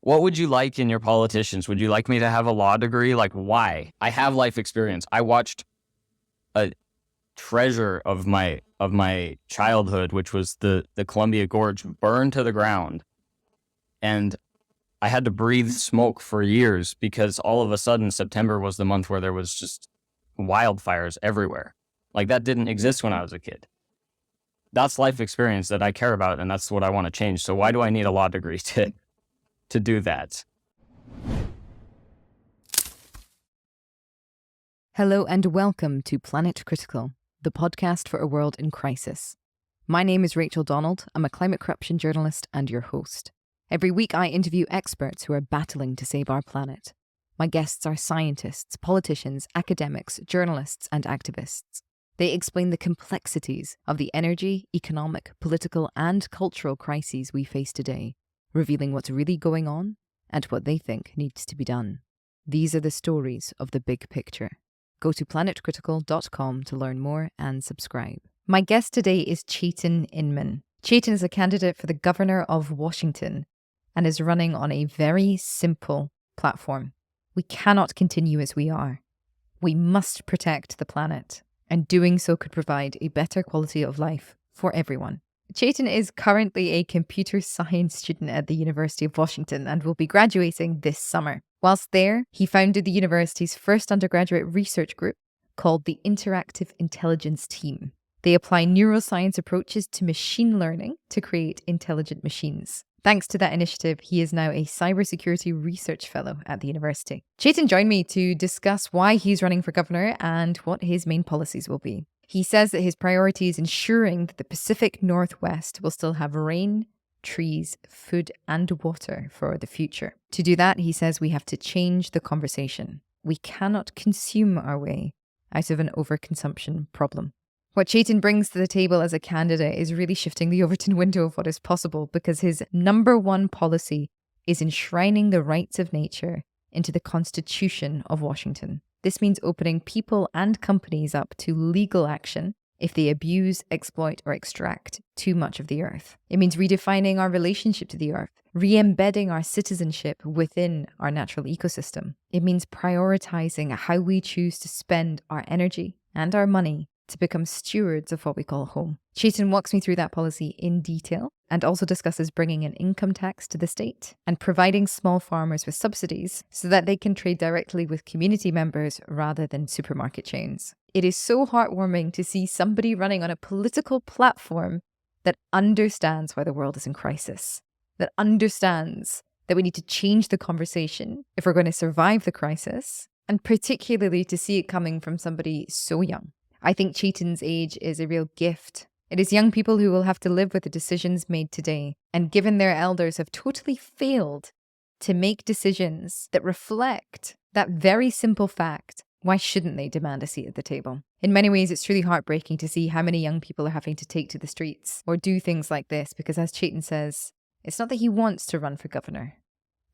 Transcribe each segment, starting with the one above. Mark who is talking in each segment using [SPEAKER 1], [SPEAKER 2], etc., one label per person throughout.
[SPEAKER 1] What would you like in your politicians? Would you like me to have a law degree? Like, why? I have life experience. I watched a treasure of my childhood, which was the Columbia Gorge, burn to the ground. And I had to breathe smoke for years because all of a sudden September was the month where there was just wildfires everywhere. Like, that didn't exist when I was a kid. That's life experience that I care about, and that's what I want to change. So why do I need a law degree to do that?
[SPEAKER 2] Hello and welcome to Planet Critical, the podcast for a world in crisis. My name is Rachel Donald. I'm a climate corruption journalist and your host. Every week I interview experts who are battling to save our planet. My guests are scientists, politicians, academics, journalists, and activists. They explain the complexities of the energy, economic, political, and cultural crises we face today, revealing what's really going on and what they think needs to be done. These are the stories of the big picture. Go to planetcritical.com to learn more and subscribe. My guest today is Chaytan Inman. Chaytan is a candidate for the governor of Washington and is running on a very simple platform. We cannot continue as we are. We must protect the planet, and doing so could provide a better quality of life for everyone. Chaytan is currently a computer science student at the University of Washington and will be graduating this summer. Whilst there, he founded the university's first undergraduate research group called the Interactive Intelligence Team. They apply neuroscience approaches to machine learning to create intelligent machines. Thanks to that initiative, he is now a cybersecurity research fellow at the university. Chaytan joined me to discuss why he's running for governor and what his main policies will be. He says that his priority is ensuring that the Pacific Northwest will still have rain, trees, food, and water for the future. To do that, he says we have to change the conversation. We cannot consume our way out of an overconsumption problem. What Chaytan brings to the table as a candidate is really shifting the Overton window of what is possible, because his number one policy is enshrining the rights of nature into the Constitution of Washington. This means opening people and companies up to legal action if they abuse, exploit, or extract too much of the earth. It means redefining our relationship to the earth, re-embedding our citizenship within our natural ecosystem. It means prioritizing how we choose to spend our energy and our money to become stewards of what we call home. Chaytan walks me through that policy in detail and also discusses bringing an income tax to the state and providing small farmers with subsidies so that they can trade directly with community members rather than supermarket chains. It is so heartwarming to see somebody running on a political platform that understands why the world is in crisis, that understands that we need to change the conversation if we're going to survive the crisis, and particularly to see it coming from somebody so young. I think Chaytan's age is a real gift. It is young people who will have to live with the decisions made today, and given their elders have totally failed to make decisions that reflect that very simple fact, why shouldn't they demand a seat at the table? In many ways, it's truly heartbreaking to see how many young people are having to take to the streets or do things like this, because as Chaytan says, it's not that he wants to run for governor,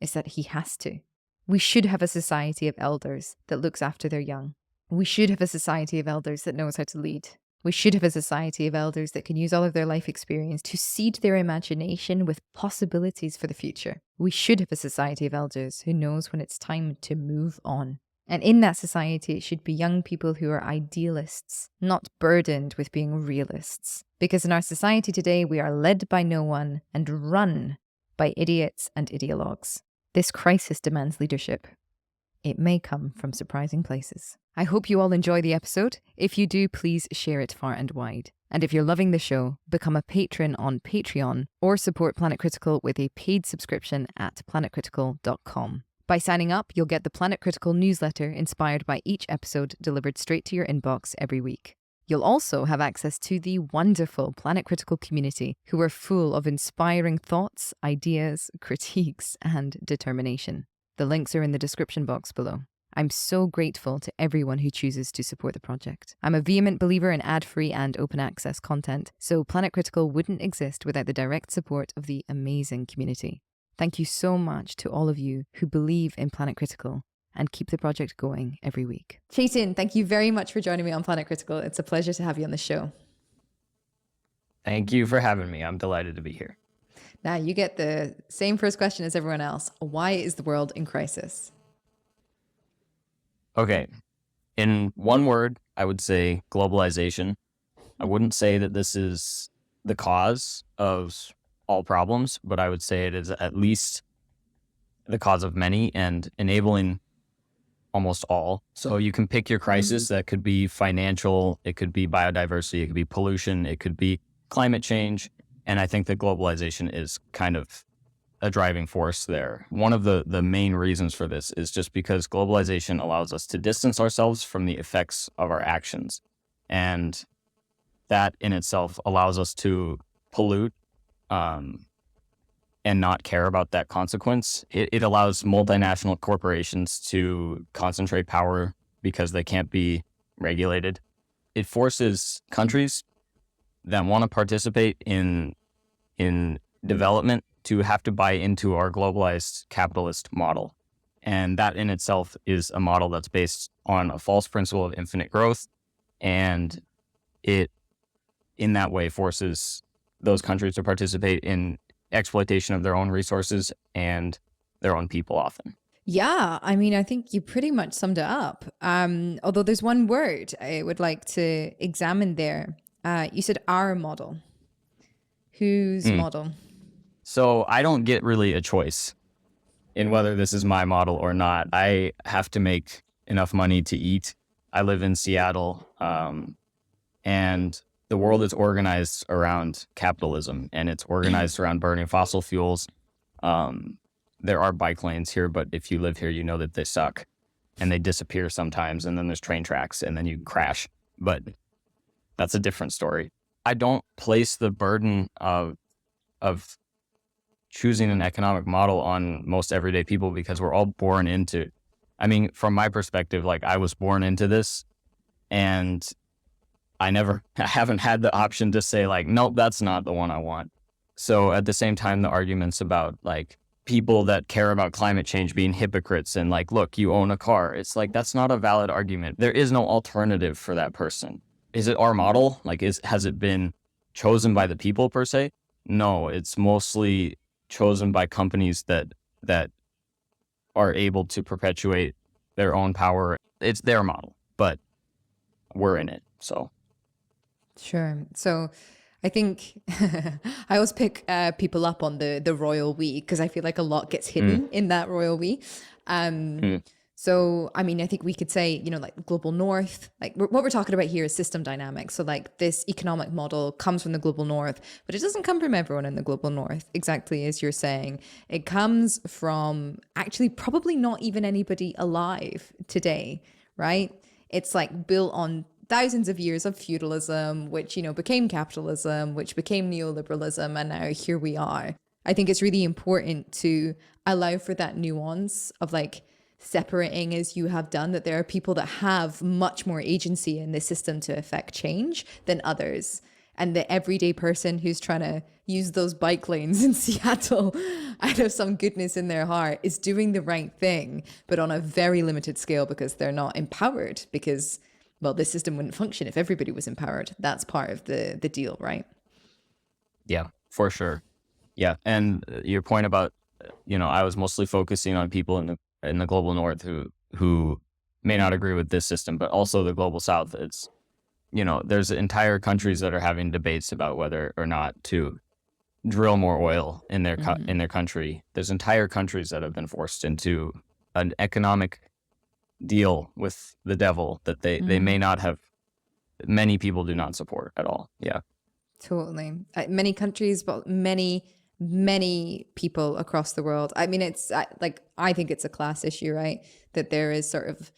[SPEAKER 2] it's that he has to. We should have a society of elders that looks after their young. We should have a society of elders that knows how to lead. We should have a society of elders that can use all of their life experience to seed their imagination with possibilities for the future. We should have a society of elders who knows when it's time to move on. And in that society, it should be young people who are idealists, not burdened with being realists. Because in our society today, we are led by no one and run by idiots and ideologues. This crisis demands leadership. It may come from surprising places. I hope you all enjoy the episode. If you do, please share it far and wide. And if you're loving the show, become a patron on Patreon or support Planet Critical with a paid subscription at planetcritical.com. By signing up, you'll get the Planet Critical newsletter inspired by each episode delivered straight to your inbox every week. You'll also have access to the wonderful Planet Critical community who are full of inspiring thoughts, ideas, critiques, and determination. The links are in the description box below. I'm so grateful to everyone who chooses to support the project. I'm a vehement believer in ad-free and open access content, so Planet Critical wouldn't exist without the direct support of the amazing community. Thank you so much to all of you who believe in Planet Critical and keep the project going every week. Chaytan, thank you very much for joining me on Planet Critical. It's a pleasure to have you on the show.
[SPEAKER 1] Thank you for having me. I'm delighted to be here.
[SPEAKER 2] Now you get the same first question as everyone else. Why is the world in crisis?
[SPEAKER 1] Okay. In one word, I would say globalization. I wouldn't say that this is the cause of all problems, but I would say it is at least the cause of many and enabling almost all. So you can pick your crisis. That could be financial, it could be biodiversity, it could be pollution, it could be climate change. And I think that globalization is kind of a driving force there. One of the main reasons for this is just because globalization allows us to distance ourselves from the effects of our actions. And that in itself allows us to pollute and not care about that consequence. It allows multinational corporations to concentrate power because they can't be regulated. It forces countries that want to participate in development to have to buy into our globalized capitalist model. And that in itself is a model that's based on a false principle of infinite growth. And it, in that way, forces those countries to participate in exploitation of their own resources and their own people often.
[SPEAKER 2] Yeah, I mean, I think you pretty much summed it up. Although there's one word I would like to examine there. You said our model. Whose model?
[SPEAKER 1] So I don't get really a choice in whether this is my model or not. I have to make enough money to eat. I live in Seattle, and the world is organized around capitalism, and it's organized around burning fossil fuels. There are bike lanes here, but if you live here, you know that they suck and they disappear sometimes. And then there's train tracks and then you crash. But that's a different story. I don't place the burden of choosing an economic model on most everyday people because we're all born into, I mean, from my perspective, like I was born into this and I haven't had the option to say like, nope, that's not the one I want. So at the same time, the arguments about like people that care about climate change being hypocrites and like, look, you own a car. It's like, that's not a valid argument. There is no alternative for that person. Is it our model? Like, has it been chosen by the people per se? No, it's mostly chosen by companies that are able to perpetuate their own power. It's their model, but we're in it. So.
[SPEAKER 2] Sure. So I think I always pick people up on the royal we because I feel like a lot gets hidden in that royal we. So, I mean, I think we could say, you know, like global north, like what we're talking about here is system dynamics. So like this economic model comes from the global north, but it doesn't come from everyone in the global north, exactly as you're saying. It comes from actually probably not even anybody alive today, right? It's like built on thousands of years of feudalism, which, you know, became capitalism, which became neoliberalism. And now here we are. I think it's really important to allow for that nuance of like separating as you have done, that there are people that have much more agency in this system to affect change than others. And the everyday person who's trying to use those bike lanes in Seattle out of some goodness in their heart is doing the right thing, but on a very limited scale because they're not empowered because, well, this system wouldn't function if everybody was empowered. That's part of the deal, right?
[SPEAKER 1] Yeah, for sure. Yeah. And your point about, you know, I was mostly focusing on people in the global north who may not agree with this system, but also the global south. It's, you know, there's entire countries that are having debates about whether or not to drill more oil in their in their country. There's entire countries that have been forced into an economic deal with the devil that they may not have, many people do not support at all. Yeah.
[SPEAKER 2] Totally. Many countries, but many people across the world. I mean, it's like, I think it's a class issue, right? That there is sort of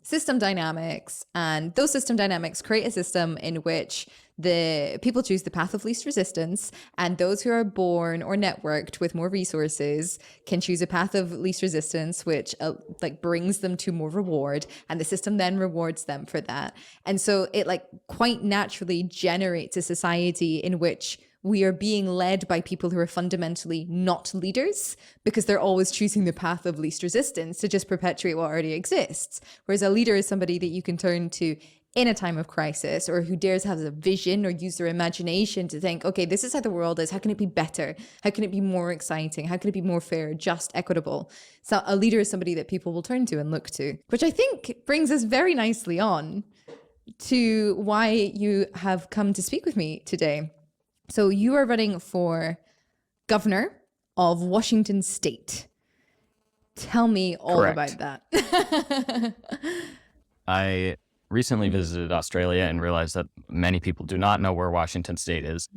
[SPEAKER 2] system dynamics, and those system dynamics create a system in which the people choose the path of least resistance, and those who are born or networked with more resources can choose a path of least resistance, which like brings them to more reward, and the system then rewards them for that. And so it like quite naturally generates a society in which we are being led by people who are fundamentally not leaders because they're always choosing the path of least resistance to just perpetuate what already exists. Whereas a leader is somebody that you can turn to in a time of crisis, or who dares have a vision or use their imagination to think, okay, this is how the world is. How can it be better? How can it be more exciting? How can it be more fair, just, equitable? So a leader is somebody that people will turn to and look to, which I think brings us very nicely on to why you have come to speak with me today. So you are running for governor of Washington State. Tell me all
[SPEAKER 1] Correct.
[SPEAKER 2] about that.
[SPEAKER 1] I recently visited Australia and realized that many people do not know where Washington State is.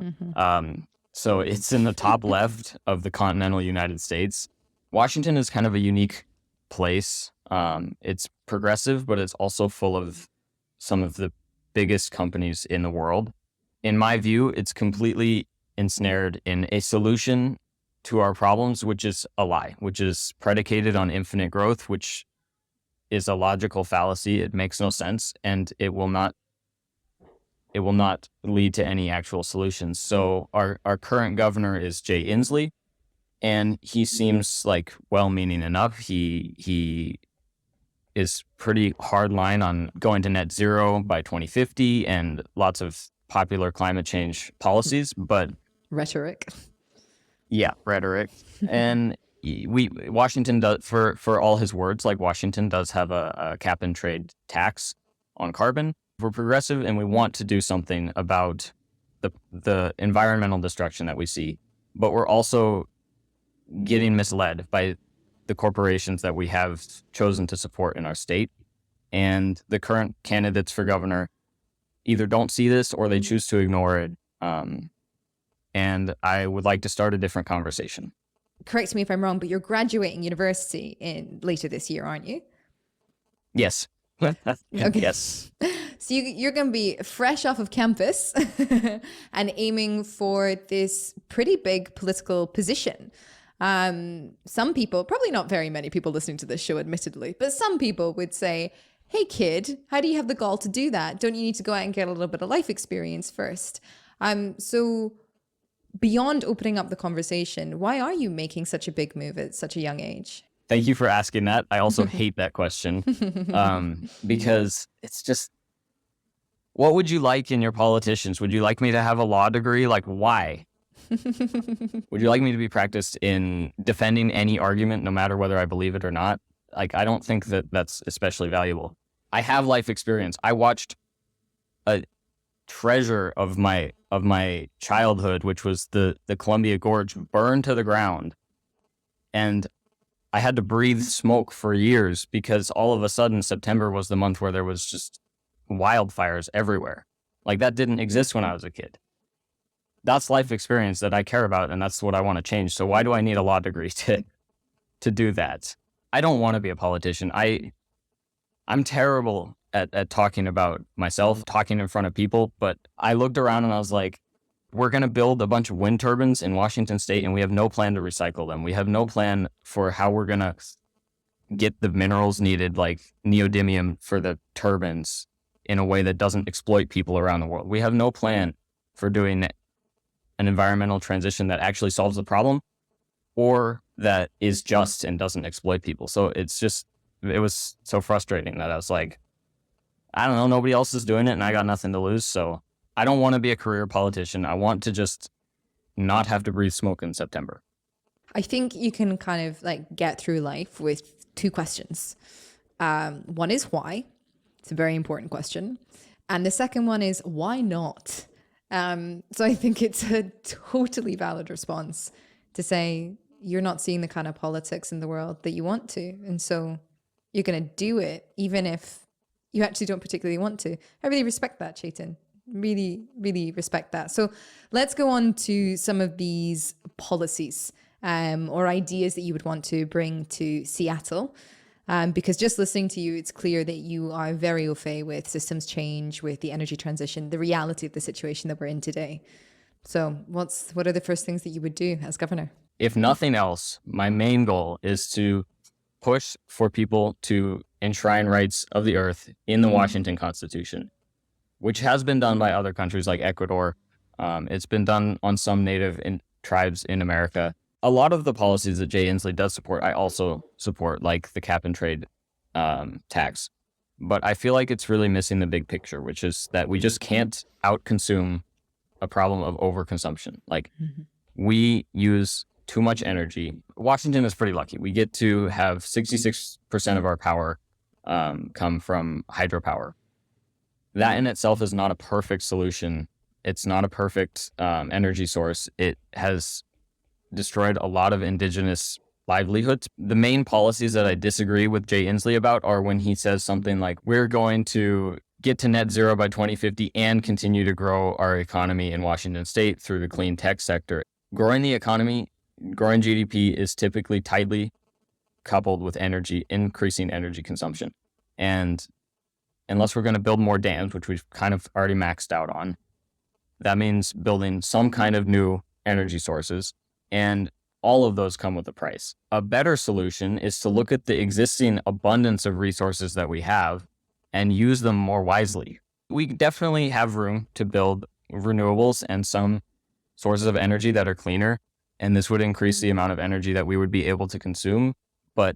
[SPEAKER 1] So it's in the top left of the continental United States. Washington is kind of a unique place. It's progressive, but it's also full of some of the biggest companies in the world. In my view, it's completely ensnared in a solution to our problems, which is a lie, which is predicated on infinite growth, which is a logical fallacy. It makes no sense, and it will not lead to any actual solutions. So our current governor is Jay Inslee, and he seems like well-meaning enough. He is pretty hard line on going to net zero by 2050 and lots of popular climate change policies, but
[SPEAKER 2] Rhetoric.
[SPEAKER 1] Yeah, rhetoric. And Washington does, for all his words, like Washington does have a cap and trade tax on carbon. We're progressive and we want to do something about the environmental destruction that we see, but we're also getting misled by the corporations that we have chosen to support in our state. And the current candidates for governor either don't see this or they choose to ignore it. And I would like to start a different conversation.
[SPEAKER 2] Correct me if I'm wrong, but you're graduating university in later this year, aren't you?
[SPEAKER 1] Yes.
[SPEAKER 2] Okay.
[SPEAKER 1] Yes.
[SPEAKER 2] So you're going to be fresh off of campus and aiming for this pretty big political position. Some people, probably not very many people listening to this show, admittedly, but some people would say, hey, kid, how do you have the gall to do that? Don't you need to go out and get a little bit of life experience first? So beyond opening up the conversation, why are you making such a big move at such a young age?
[SPEAKER 1] Thank you for asking that. I also hate that question because it's just, what would you like in your politicians? Would you like me to have a law degree? Like, why? Would you like me to be practiced in defending any argument, no matter whether I believe it or not? Like, I don't think that that's especially valuable. I have life experience. I watched a treasure of my childhood, which was the Columbia Gorge, burn to the ground. And I had to breathe smoke for years because all of a sudden September was the month where there was just wildfires everywhere. Like, that didn't exist when I was a kid. That's life experience that I care about, and that's what I want to change. So why do I need a law degree to do that? I don't want to be a politician. I'm terrible at talking about myself, talking in front of people, but I looked around and I was like, we're going to build a bunch of wind turbines in Washington State, and we have no plan to recycle them. We have no plan for how we're going to get the minerals needed, like neodymium, for the turbines in a way that doesn't exploit people around the world. We have no plan for doing an environmental transition that actually solves the problem or that is just and doesn't exploit people. So it was so frustrating that I was like, I don't know, nobody else is doing it and I got nothing to lose. So I don't want to be a career politician. I want to just not have to breathe smoke in September.
[SPEAKER 2] I think you can kind of like get through life with two questions. One is why. It's a very important question. And the second one is why not? So I think it's a totally valid response to say you're not seeing the kind of politics in the world that you want to. And so you're going to do it even if you actually don't particularly want to. I really respect that, Chaytan. Really, really respect that. So let's go on to some of these policies or ideas that you would want to bring to Seattle. Because just listening to you, it's clear that you are very au fait with systems change, with the energy transition, the reality of the situation that we're in today. So what are the first things that you would do as governor?
[SPEAKER 1] If nothing else, my main goal is to push for people to enshrine rights of the earth in the Washington Constitution, which has been done by other countries like Ecuador. It's been done on some native tribes in America. A lot of the policies that Jay Inslee does support, I also support, like the cap and trade tax. But I feel like it's really missing the big picture, which is that we just can't outconsume a problem of overconsumption. Like we use too much energy. Washington is pretty lucky. We get to have 66% of our power come from hydropower. That in itself is not a perfect solution. It's not a perfect energy source. It has destroyed a lot of indigenous livelihoods. The main policies that I disagree with Jay Inslee about are when he says something like, we're going to get to net zero by 2050 and continue to grow our economy in Washington state through the clean tech sector. Growing the economy, growing GDP is typically tightly coupled with increasing energy consumption. And unless we're going to build more dams, which we've kind of already maxed out on, that means building some kind of new energy sources. And all of those come with a price. A better solution is to look at the existing abundance of resources that we have and use them more wisely. We definitely have room to build renewables and some sources of energy that are cleaner, and this would increase the amount of energy that we would be able to consume. But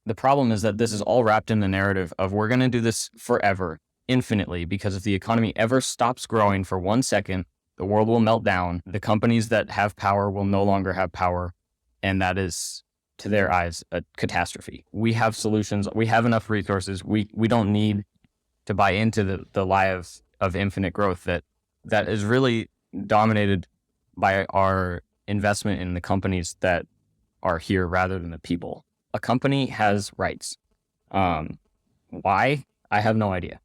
[SPEAKER 1] the problem is that this is all wrapped in the narrative of we're going to do this forever, infinitely, because if the economy ever stops growing for 1 second, the world will melt down. The companies that have power will no longer have power. And that is, to their eyes, a catastrophe. We have solutions. We have enough resources. We don't need to buy into the lie of infinite growth that is really dominated by our investment in the companies that are here rather than the people. A company has rights. Why? I have no idea.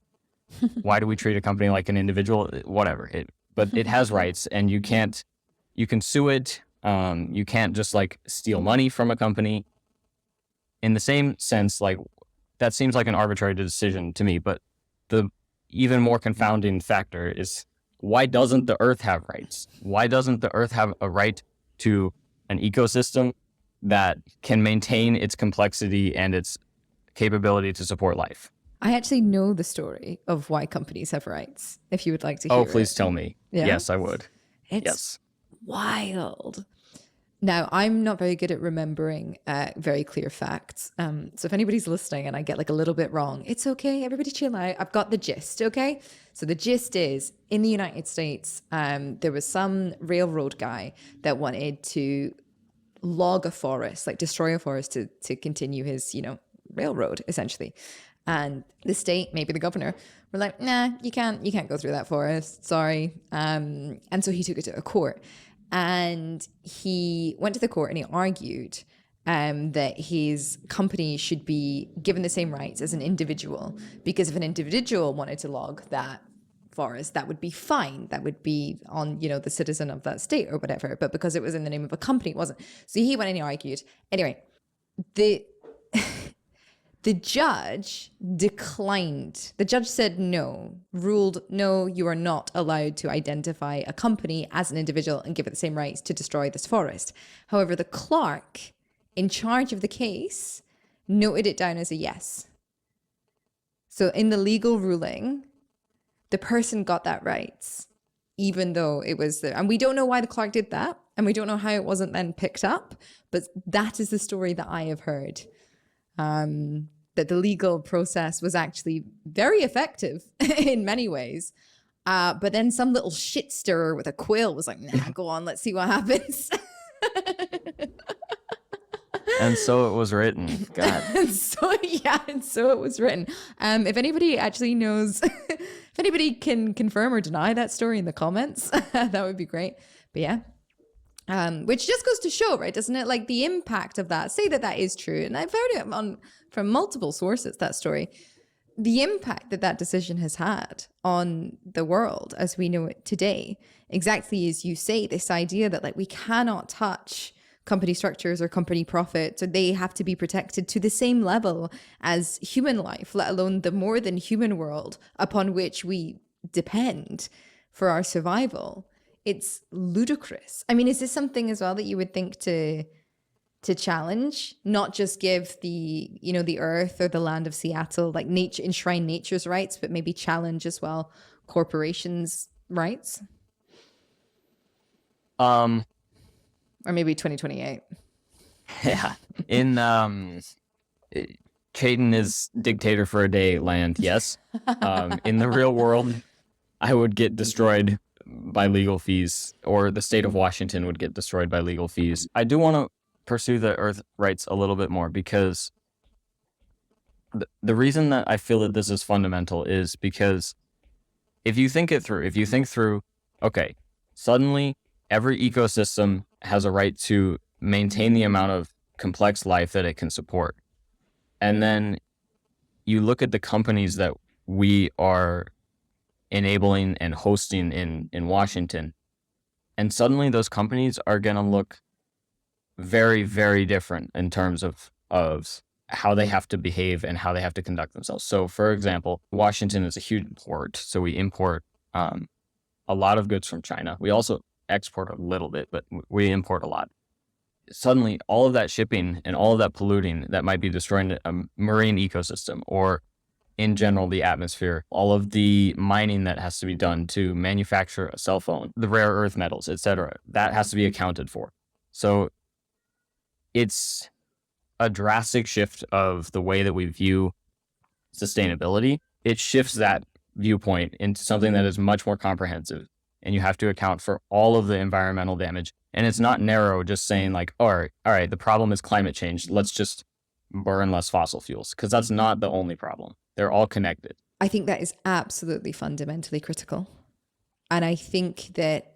[SPEAKER 1] Why do we treat a company like an individual? Whatever. But it has rights, and you can sue it. You can't just like steal money from a company. In the same sense, like that seems like an arbitrary decision to me, but the even more confounding factor is, why doesn't the Earth have rights? Why doesn't the Earth have a right to an ecosystem that can maintain its complexity and its capability to support life?
[SPEAKER 2] I actually know the story of why companies have rights, if you would like to hear it.
[SPEAKER 1] Oh, please tell me.
[SPEAKER 2] Yeah?
[SPEAKER 1] Yes, I would.
[SPEAKER 2] It's
[SPEAKER 1] Yes.
[SPEAKER 2] wild. Now, I'm not very good at remembering very clear facts. So if anybody's listening and I get like a little bit wrong, it's okay. Everybody chill out. I've got the gist, okay? So the gist is, in the United States, there was some railroad guy that wanted to log a forest, like destroy a forest to continue his, railroad, essentially. And the state, maybe the governor, were like, nah, you can't go through that forest. Sorry. And so he took it to a court. And he went to the court and he argued that his company should be given the same rights as an individual. Because if an individual wanted to log that forest, that would be fine. That would be on, the citizen of that state or whatever. But because it was in the name of a company, it wasn't. So he went and he argued. Anyway, the judge declined. The judge said no, ruled no, you are not allowed to identify a company as an individual and give it the same rights to destroy this forest. However, the clerk in charge of the case noted it down as a yes. So in the legal ruling, the person got that rights, even though it was there. And we don't know why the clerk did that. And we don't know how it wasn't then picked up. But that is the story that I have heard. That the legal process was actually very effective in many ways. But then some little shit stirrer with a quill was like, nah, go on, let's see what happens.
[SPEAKER 1] And so it was written. God.
[SPEAKER 2] And so it was written. If anybody actually knows, if anybody can confirm or deny that story in the comments, that would be great. But yeah. Which just goes to show, right, doesn't it? Like the impact of that, say that is true. And I've heard it from multiple sources, that story. The impact that decision has had on the world as we know it today, exactly as you say, this idea that like we cannot touch company structures or company profits, or they have to be protected to the same level as human life, let alone the more than human world upon which we depend for our survival. It's ludicrous. I mean, is this something as well that you would think to challenge, not just give the earth or the land of Seattle, like nature, enshrine nature's rights, but maybe challenge as well corporations' rights? Or maybe 2028.
[SPEAKER 1] Yeah. In Chaytan is dictator for a day land, yes. In the real world, I would get destroyed by legal fees, or the state of Washington would get destroyed by legal fees. I do want to pursue the Earth rights a little bit more, because the reason that I feel that this is fundamental is because if you think through, okay, suddenly every ecosystem has a right to maintain the amount of complex life that it can support. And then you look at the companies that we are enabling and hosting in Washington, and suddenly those companies are going to look very, very different in terms of how they have to behave and how they have to conduct themselves. So, for example, Washington is a huge port, so we import a lot of goods from China. We also export a little bit, but we import a lot. Suddenly, all of that shipping and all of that polluting that might be destroying a marine ecosystem, or in general, the atmosphere, all of the mining that has to be done to manufacture a cell phone, the rare earth metals, etc., that has to be accounted for. So it's a drastic shift of the way that we view sustainability. It shifts that viewpoint into something that is much more comprehensive, and you have to account for all of the environmental damage. And it's not narrow, just saying like, all right, the problem is climate change. Let's just burn less fossil fuels, because that's not the only problem. They're all connected.
[SPEAKER 2] I think that is absolutely fundamentally critical. And I think that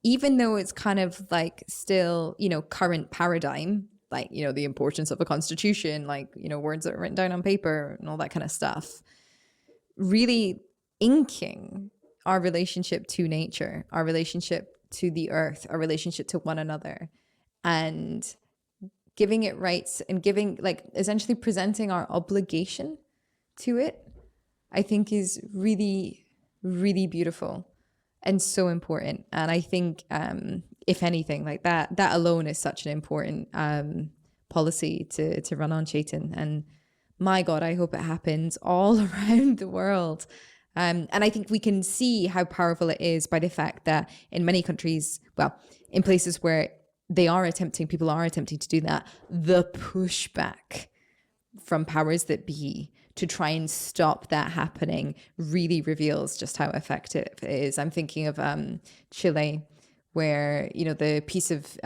[SPEAKER 2] even though it's kind of like still, current paradigm, like, the importance of a constitution, like, words that are written down on paper and all that kind of stuff, really inking our relationship to nature, our relationship to the earth, our relationship to one another, and giving it rights and giving, like, essentially presenting our obligation to it, I think is really, really beautiful and so important. And I think, if anything, like that alone is such an important policy to run on, Chaytan. And my God, I hope it happens all around the world. And I think we can see how powerful it is by the fact that in many countries, well, in places where people are attempting to do that, the pushback from powers that be to try and stop that happening really reveals just how effective it is. I'm thinking of Chile, where, the piece of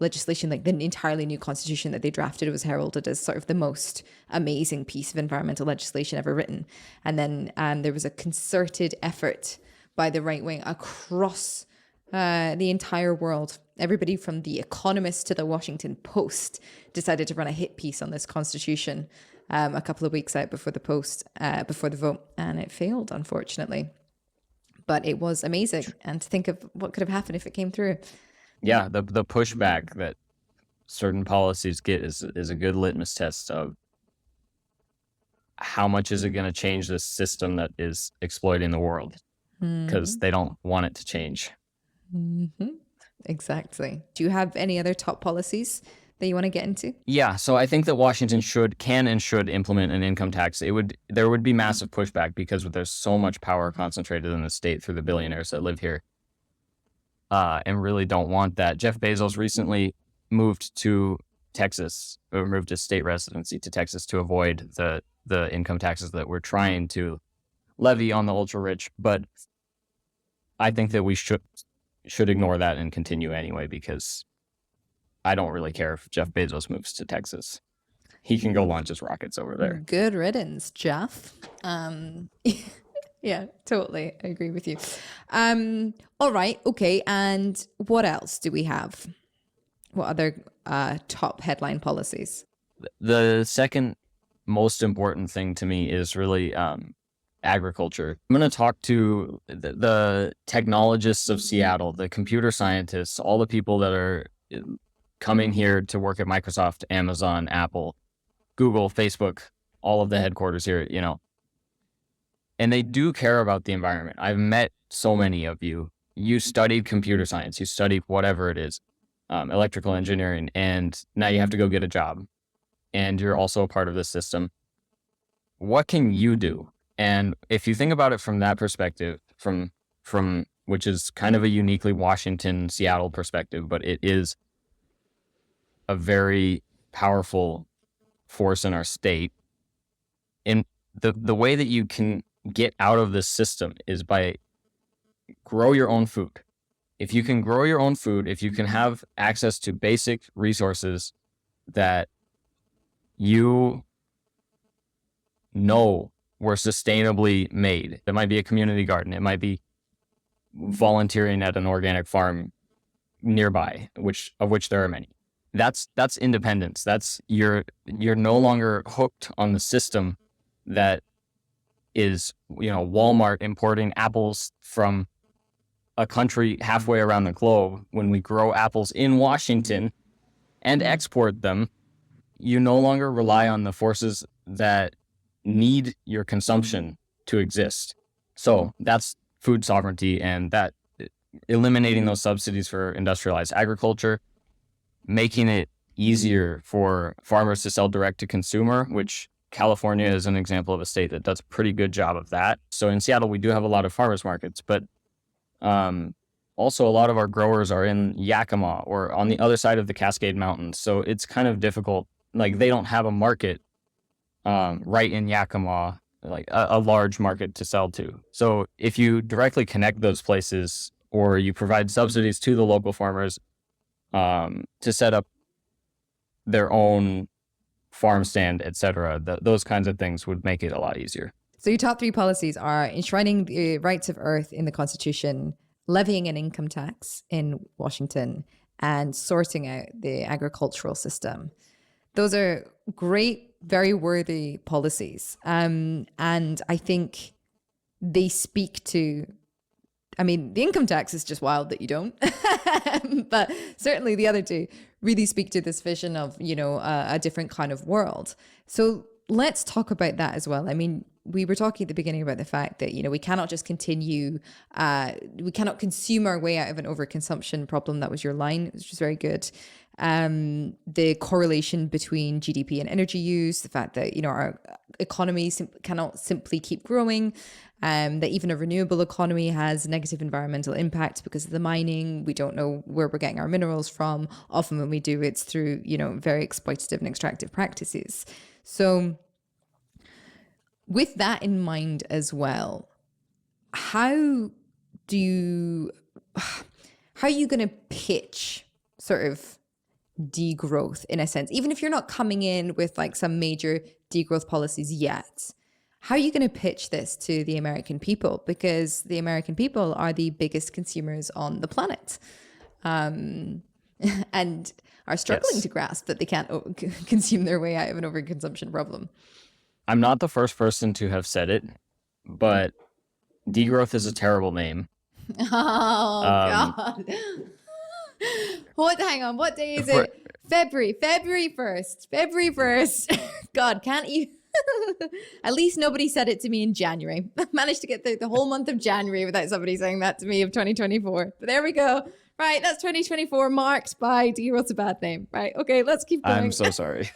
[SPEAKER 2] legislation, like the entirely new constitution that they drafted, was heralded as sort of the most amazing piece of environmental legislation ever written. And then there was a concerted effort by the right wing across the entire world. Everybody from The Economist to the Washington Post decided to run a hit piece on this constitution a couple of weeks out before the vote, and it failed, unfortunately. But it was amazing, and to think of what could have happened if it came through.
[SPEAKER 1] Yeah, the pushback that certain policies get is a good litmus test of how much is it going to change this system that is exploiting the world, because they don't want it to change.
[SPEAKER 2] Mm-hmm. Exactly. Do you have any other top policies that you want to get into?
[SPEAKER 1] Yeah, so I think that Washington can and should implement an income tax. There would be massive pushback because there's so much power concentrated in the state through the billionaires that live here, and really don't want that. Jeff Bezos recently moved to Texas, or moved his state residency to Texas, to avoid the income taxes that we're trying to levy on the ultra rich. But I think that we should ignore that and continue anyway, because I don't really care if Jeff Bezos moves to Texas. He can go launch his rockets over there.
[SPEAKER 2] Good riddance, Jeff. Yeah, totally. I agree with you. All right. Okay. And what else do we have? What other top headline policies?
[SPEAKER 1] The second most important thing to me is really agriculture. I'm going to talk to the technologists of Seattle, the computer scientists, all the people that are coming here to work at Microsoft, Amazon, Apple, Google, Facebook, all of the headquarters here, and they do care about the environment. I've met so many of you. You studied computer science, you studied whatever it is, electrical engineering, and now you have to go get a job, and you're also a part of this system. What can you do? And if you think about it from that perspective, from which is kind of a uniquely Washington, Seattle perspective, but it is a very powerful force in our state. And the way that you can get out of this system is by grow your own food. If you can grow your own food, if you can have access to basic resources that you know were sustainably made, it might be a community garden, it might be volunteering at an organic farm nearby, of which there are many. That's independence. That's you're no longer hooked on the system that is, Walmart importing apples from a country halfway around the globe. When we grow apples in Washington and export them, you no longer rely on the forces that need your consumption to exist. So that's food sovereignty, and that eliminating those subsidies for industrialized agriculture, making it easier for farmers to sell direct to consumer, which California is an example of a state that does a pretty good job of that. So in Seattle, we do have a lot of farmers markets, but also a lot of our growers are in Yakima or on the other side of the Cascade Mountains. So it's kind of difficult. Like, they don't have a market right in Yakima, like a large market to sell to. So if you directly connect those places, or you provide subsidies to the local farmers to set up their own farm stand, etc., those kinds of things would make it a lot easier.
[SPEAKER 2] So your top three policies are enshrining the rights of earth in the Constitution, levying an income tax in Washington, and sorting out the agricultural system. Those are great, very worthy policies. And I think they speak to, the income tax is just wild that you don't, but certainly the other two really speak to this vision of, a different kind of world. So let's talk about that as well. We were talking at the beginning about the fact that, we cannot just continue, we cannot consume our way out of an overconsumption problem. That was your line, which was very good. The correlation between GDP and energy use, the fact that, our economy cannot simply keep growing, that even a renewable economy has negative environmental impact because of the mining. We don't know where we're getting our minerals from. Often when we do, it's through, very exploitative and extractive practices. So with that in mind as well, how are you going to pitch sort of degrowth in a sense, even if you're not coming in with like some major degrowth policies yet? How are you going to pitch this to the American people? Because the American people are the biggest consumers on the planet, and are struggling to grasp that they can't consume their way out of an overconsumption problem.
[SPEAKER 1] I'm not the first person to have said it, but degrowth is a terrible name.
[SPEAKER 2] Oh, God. Hang on. What day is it? February 1st. February 1st. God, can't you? At least nobody said it to me in January. I managed to get through the whole month of January without somebody saying that to me of 2024. But there we go. Right, that's 2024 marked by degrowth's a bad name. Right, okay, let's keep going.
[SPEAKER 1] I'm so sorry.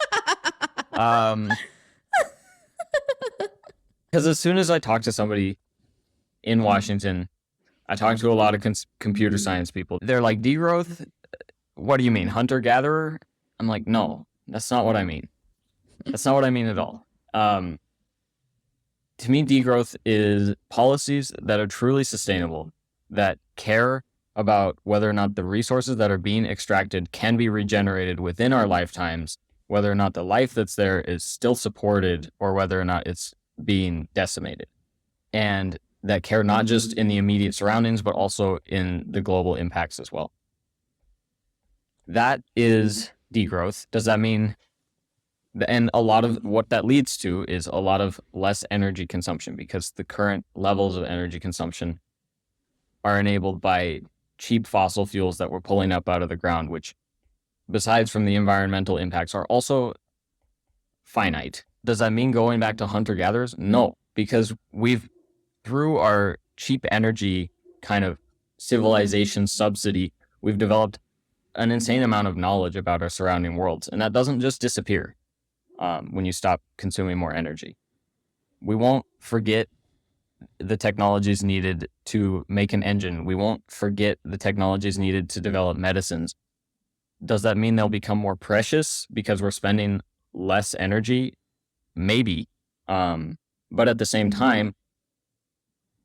[SPEAKER 1] Because as soon as I talk to somebody in Washington, I talk to a lot of computer science people. They're like, degrowth? What do you mean, hunter-gatherer? I'm like, no, that's not what I mean. That's not what I mean at all. To me, degrowth is policies that are truly sustainable, that care about whether or not the resources that are being extracted can be regenerated within our lifetimes, whether or not the life that's there is still supported, or whether or not it's being decimated. And that care not just in the immediate surroundings, but also in the global impacts as well. That is degrowth. Does that mean, and a lot of what that leads to is a lot of less energy consumption, because the current levels of energy consumption are enabled by cheap fossil fuels that we're pulling up out of the ground, which, besides from the environmental impacts, are also finite. Does that mean going back to hunter-gatherers? No, because through our cheap energy kind of civilization subsidy, we've developed an insane amount of knowledge about our surrounding worlds. And that doesn't just disappear when you stop consuming more energy. We won't forget the technologies needed to make an engine. We won't forget the technologies needed to develop medicines. Does that mean they'll become more precious because we're spending less energy? Maybe. But at the same time,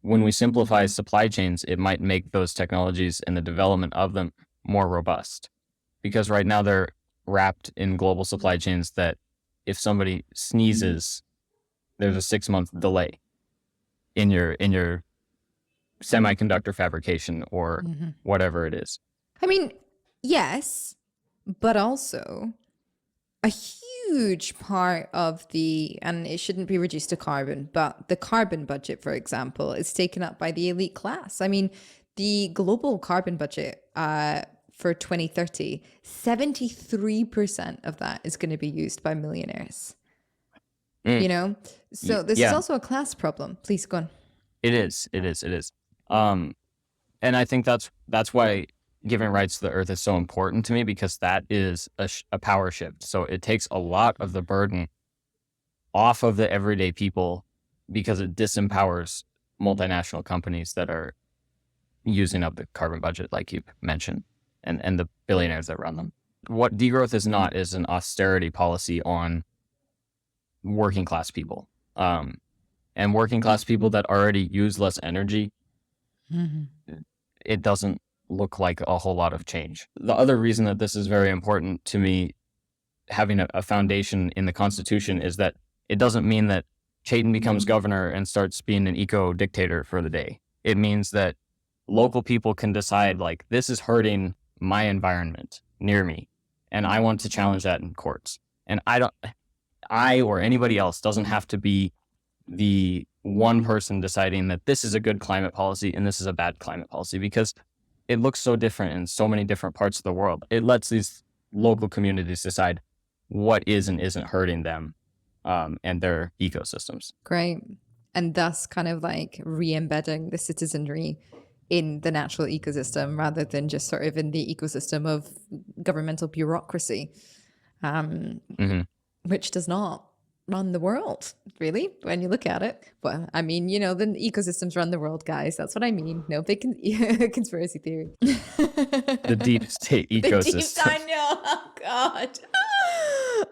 [SPEAKER 1] when we simplify supply chains, it might make those technologies and the development of them more robust. Because right now they're wrapped in global supply chains that if somebody sneezes, there's a 6-month delay in your semiconductor fabrication or whatever it is.
[SPEAKER 2] I mean, yes, but also a huge part of and it shouldn't be reduced to carbon, but the carbon budget, for example, is taken up by the elite class. I mean, the global carbon budget for 2030, 73% of that is going to be used by millionaires. You know? So this is also a class problem. Please go on.
[SPEAKER 1] It is. And I think that's why giving rights to the earth is so important to me, because that is a power shift. So it takes a lot of the burden off of the everyday people, because it disempowers multinational companies that are using up the carbon budget, like you mentioned, and the billionaires that run them. What degrowth is not is an austerity policy on working class people. And working class people that already use less energy, it doesn't look like a whole lot of change. The other reason that this is very important to me, having a foundation in the Constitution, is that it doesn't mean that Chaytan becomes governor and starts being an eco-dictator for the day. It means that local people can decide, like, this is hurting my environment near me, and I want to challenge that in courts. And I or anybody else doesn't have to be the one person deciding that this is a good climate policy and this is a bad climate policy, because it looks so different in so many different parts of the world. It lets these local communities decide what is and isn't hurting them and their ecosystems.
[SPEAKER 2] Great. And thus kind of like re-embedding the citizenry in the natural ecosystem rather than just sort of in the ecosystem of governmental bureaucracy, which does not run the world, really, when you look at it. Well, I mean, the ecosystems run the world, guys. That's what I mean. No big conspiracy theory.
[SPEAKER 1] The deep state ecosystem.
[SPEAKER 2] I know. Oh, God.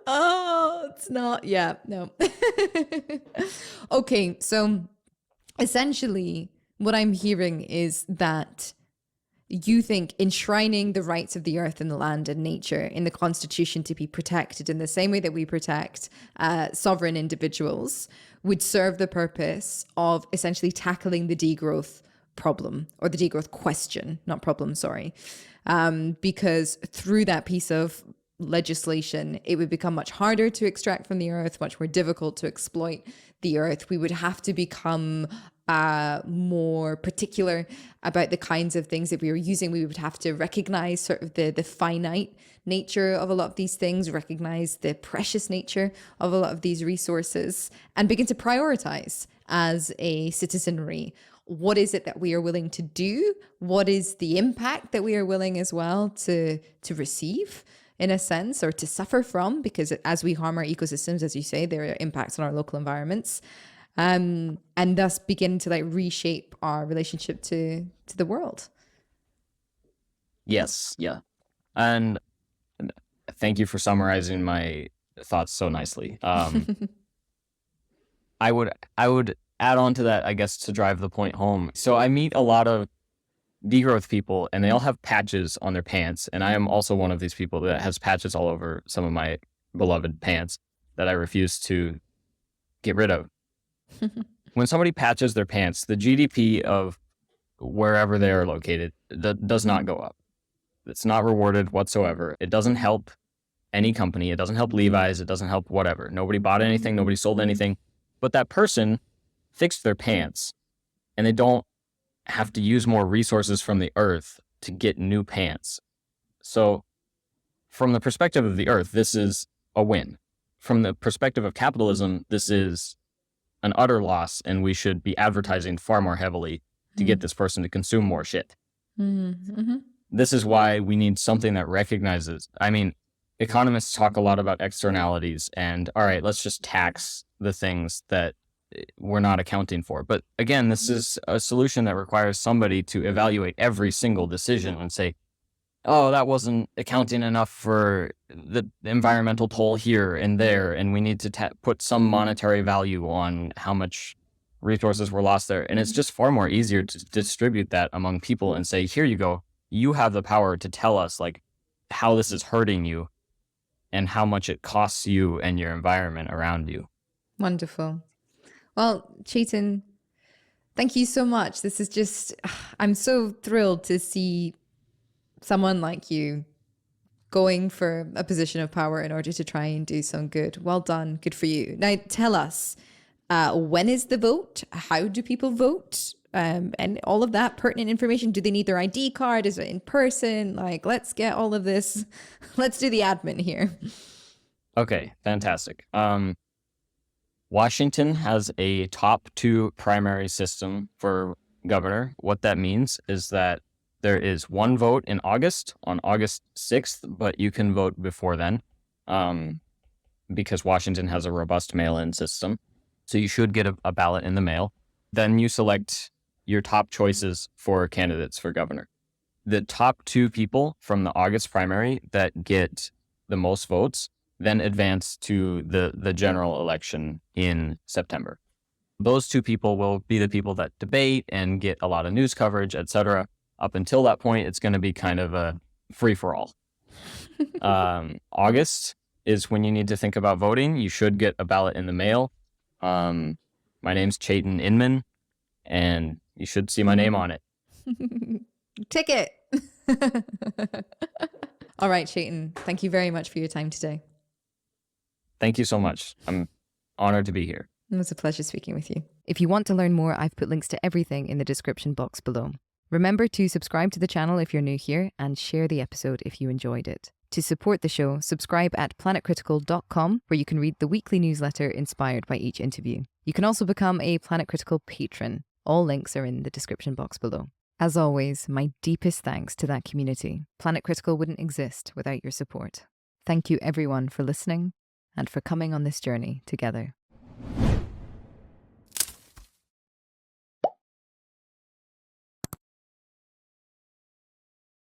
[SPEAKER 2] Oh, it's not. Yeah, no. Okay, so essentially what I'm hearing is that you think enshrining the rights of the earth and the land and nature in the Constitution to be protected in the same way that we protect sovereign individuals would serve the purpose of essentially tackling the degrowth problem, or the degrowth question, not problem, sorry. Because through that piece of legislation, it would become much harder to extract from the earth, much more difficult to exploit the earth. We would have to become more particular about the kinds of things that we were using. We would have to recognize sort of the finite nature of a lot of these things, recognize the precious nature of a lot of these resources, and begin to prioritize as a citizenry. What is it that we are willing to do? What is the impact that we are willing as well to receive, in a sense, or to suffer from? Because as we harm our ecosystems, as you say, there are impacts on our local environments. And thus begin to reshape our relationship to the world.
[SPEAKER 1] Yes, yeah. And thank you for summarizing my thoughts so nicely. I would add on to that, I guess, to drive the point home. So I meet a lot of degrowth people, and they all have patches on their pants. And I am also one of these people that has patches all over some of my beloved pants that I refuse to get rid of. When somebody patches their pants, the GDP of wherever they are located does not go up. It's not rewarded whatsoever. It doesn't help any company. It doesn't help Levi's. It doesn't help whatever. Nobody bought anything. Nobody sold anything. But that person fixed their pants, and they don't have to use more resources from the earth to get new pants. So from the perspective of the earth, this is a win. From the perspective of capitalism, this is an utter loss, and we should be advertising far more heavily to get this person to consume more shit.
[SPEAKER 2] Mm-hmm.
[SPEAKER 1] This is why we need something that recognizes, I mean, economists talk a lot about externalities and, all right, let's just tax the things that we're not accounting for. But again, this is a solution that requires somebody to evaluate every single decision and say, oh, that wasn't accounting enough for the environmental toll here and there, and we need to put some monetary value on how much resources were lost there. And it's just far more easier to distribute that among people and say, here you go. You have the power to tell us like how this is hurting you and how much it costs you and your environment around you.
[SPEAKER 2] Wonderful. Well, Chaytan, thank you so much. This is just, I'm so thrilled to see someone like you going for a position of power in order to try and do some good. Well done. Good for you. Now, tell us, when is the vote? How do people vote? And all of that pertinent information. Do they need their ID card? Is it in person? Like, let's get all of this. Let's do the admin here.
[SPEAKER 1] Okay, fantastic. Washington has a top 2 primary system for governor. What that means is that there is one vote in August, on August 6th, but you can vote before then because Washington has a robust mail-in system. So you should get a ballot in the mail. Then you select your top choices for candidates for governor. The top 2 people from the August primary that get the most votes then advance to the general election in September. Those 2 people will be the people that debate and get a lot of news coverage, etc. Up until that point, it's going to be kind of a free-for-all. August is when you need to think about voting. You should get a ballot in the mail. My name's Chaytan Inman, and you should see my name on it.
[SPEAKER 2] Ticket. All right, Chaytan, thank you very much for your time today.
[SPEAKER 1] Thank you so much. I'm honored to be here.
[SPEAKER 2] It was a pleasure speaking with you. If you want to learn more, I've put links to everything in the description box below. Remember to subscribe to the channel if you're new here and share the episode if you enjoyed it. To support the show, subscribe at planetcritical.com, where you can read the weekly newsletter inspired by each interview. You can also become a Planet Critical patron. All links are in the description box below. As always, my deepest thanks to that community. Planet Critical wouldn't exist without your support. Thank you everyone for listening and for coming on this journey together.